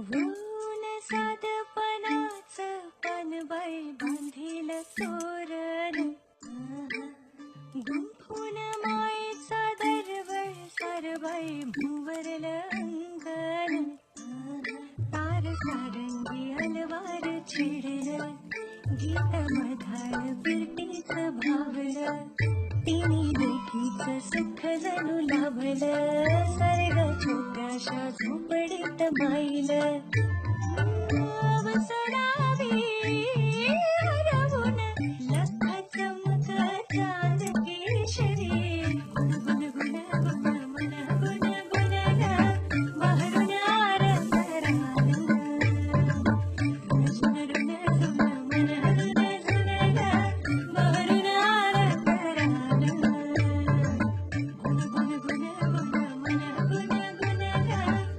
ऊन साधपणाचं पानबाई बांधील तोरण, गुंफून मायेचा दरवळ सारबाई भुवरल अंगण. तार सारंगी अलवार छिडलं, गीत मधाळ बिरटीच भावलं. तिन्ही लेकीच सुख जणू लाभलं, सर्ग छोट्याशा झोपडीत माईल.